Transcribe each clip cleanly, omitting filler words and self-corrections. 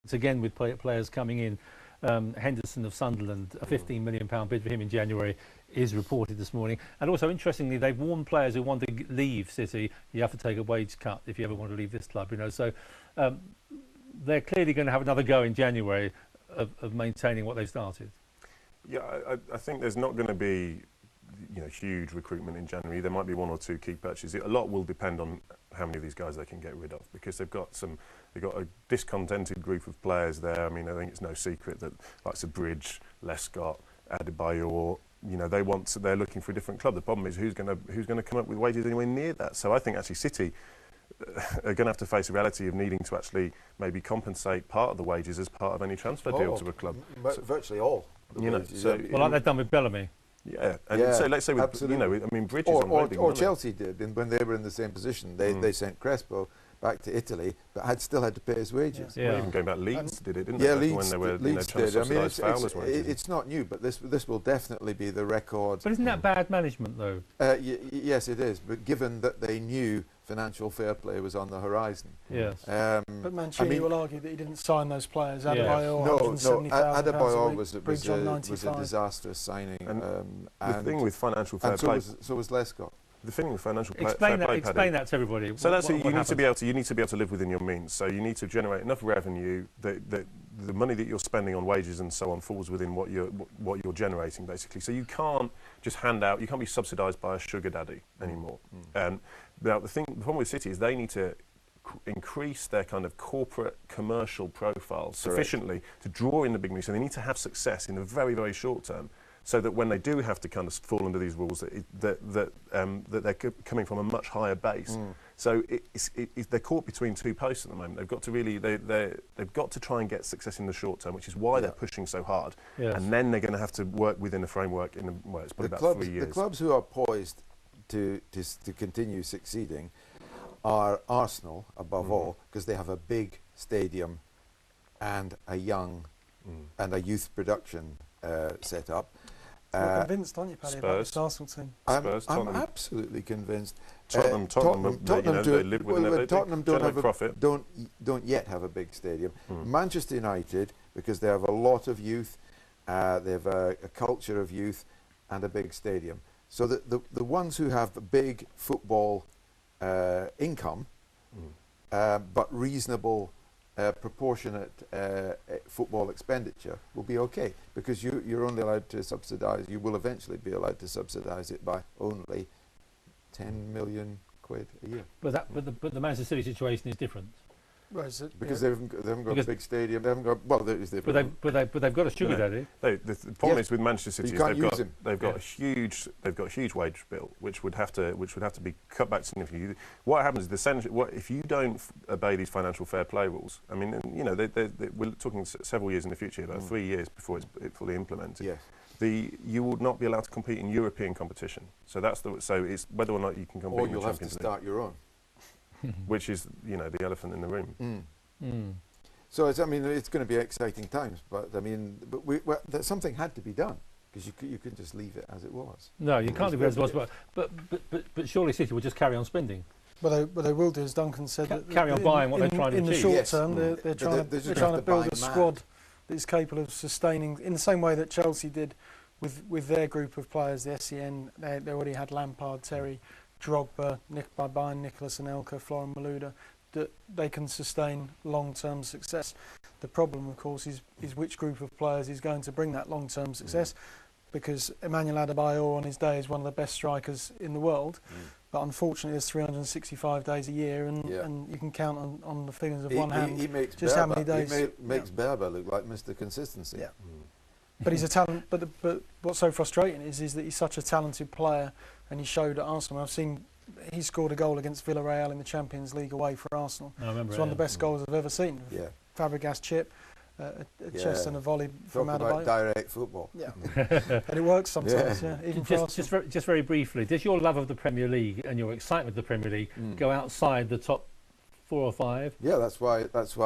It's again with players coming in. Henderson of Sunderland, a £15 million bid for him in January is reported this morning. And also, interestingly, they've warned players who want to leave City, you have to take a wage cut if you ever want to leave this club. So they're clearly going to have another go in January of maintaining what they've started. Yeah, I think there's not going to be huge recruitment in January. There might be one or two key purchases. A lot will depend on how many of these guys they can get rid of, because they've got a discontented group of players there. I mean, I think it's no secret that like Bridge, Lescott, Adebayor, they're looking for a different club. The problem is who's going to come up with wages anywhere near that. So I think actually City are going to have to face the reality of needing to actually maybe compensate part of the wages as part of any transfer deal to a club. Virtually all. Well, like they've done with Bellamy. Yeah, and so let's say with, Bridges or Chelsea did when they were in the same position. They sent Crespo back to Italy, but still had to pay his wages. Yeah. Well, even going back, Leeds did it, didn't they? Yeah, Leeds did. I mean, it's not new, but this will definitely be the record. But isn't that bad management, though? Yes, it is. But given that they knew financial fair play was on the horizon. Yes. But Mancini will argue that he didn't sign those players. Adebayor, no, Adebayor was a £95. disastrous signing. And the thing with financial fair play, so was Lescott. The thing with financial explain fair play, explain that to everybody. So that's it. You need to be able to live within your means. So you need to generate enough revenue that the money that you're spending on wages and so on falls within what you're generating, basically. So you can't just hand out. You can't be subsidised by a sugar daddy anymore. Now the problem with City is they need to increase their kind of corporate commercial profile sufficiently to draw in the big money. So they need to have success in the very, very short term, so that when they do have to kind of fall under these rules, that they're coming from a much higher base. So they're caught between two posts at the moment. They've got to really they've got to try and get success in the short term, which is why they're pushing so hard. Yes. And then they're going to have to work within a framework it's probably about 3 years. The clubs who are poised to continue succeeding are Arsenal above all, because they have a big stadium and a young and a youth production set up. You're convinced, aren't you, Paddy, about this Arsenal team? I'm absolutely convinced. Tottenham they live with it. Tottenham don't yet have a big stadium. Manchester United, because they have a lot of youth, they have a culture of youth and a big stadium. So the ones who have a big football income, but reasonable proportionate football expenditure will be okay, because you're only allowed to subsidise. You will eventually be allowed to subsidise it by only 10 million quid a year. But the Manchester City situation is different. Well, is it, because they haven't got a big stadium. They haven't got but they've got a sugar daddy. The problem is with Manchester City is they've got a huge wage bill which would have to be cut back significantly. What happens is if you don't obey these financial fair play rules. I mean, we're talking several years in the future, about 3 years before it's fully implemented. Yes. You will not be allowed to compete in European competition. So it's whether or not you can compete. Or you'll have to start your own. Which is, the elephant in the room. So it's going to be exciting times, but something had to be done, because you couldn't just leave it as it was. No, you can't leave it as it was. But surely City will just carry on spending. But they will do, as Duncan said. Carry on buying what they're trying to achieve. In the short term, they're trying to build a squad that is capable of sustaining, in the same way that Chelsea did with their group of players, the SEN. They already had Lampard, Terry, Drogba, Nicholas Anelka, Florian Malouda, that they can sustain long-term success. The problem, of course, is which group of players is going to bring that long-term success, because Emmanuel Adebayor on his day is one of the best strikers in the world, but unfortunately there's 365 days a year, and you can count on the fingers of one hand just how many days. He makes Berber look like Mr. Consistency. Yeah. But he's a talent. But what's so frustrating is that he's such a talented player, and he showed at Arsenal. He scored a goal against Villarreal in the Champions League away for Arsenal. I remember it's one of the best goals I've ever seen. Yeah. Fabregas chip, a chest and a volley from Adebayor. Direct football. Yeah. And it works sometimes. Yeah. Even just very briefly, does your love of the Premier League and your excitement of the Premier League go outside the top 4 or 5? Yeah, that's why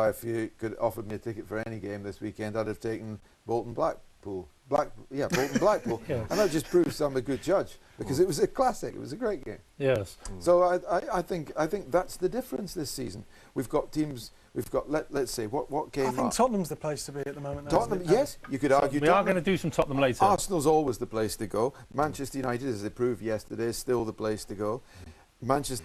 if you could offer me a ticket for any game this weekend, I'd have taken Bolton Bolton Blackpool, Yeah. and that just proves I'm a good judge because it was a classic. It was a great game. Yes. So I think that's the difference this season. We've got teams. We've got let's say what game. I think Tottenham's the place to be at the moment. Though, Tottenham, isn't it? yes, you could argue. We are going to do some Tottenham later. Arsenal's always the place to go. Manchester United, as they proved yesterday, is still the place to go. Manchester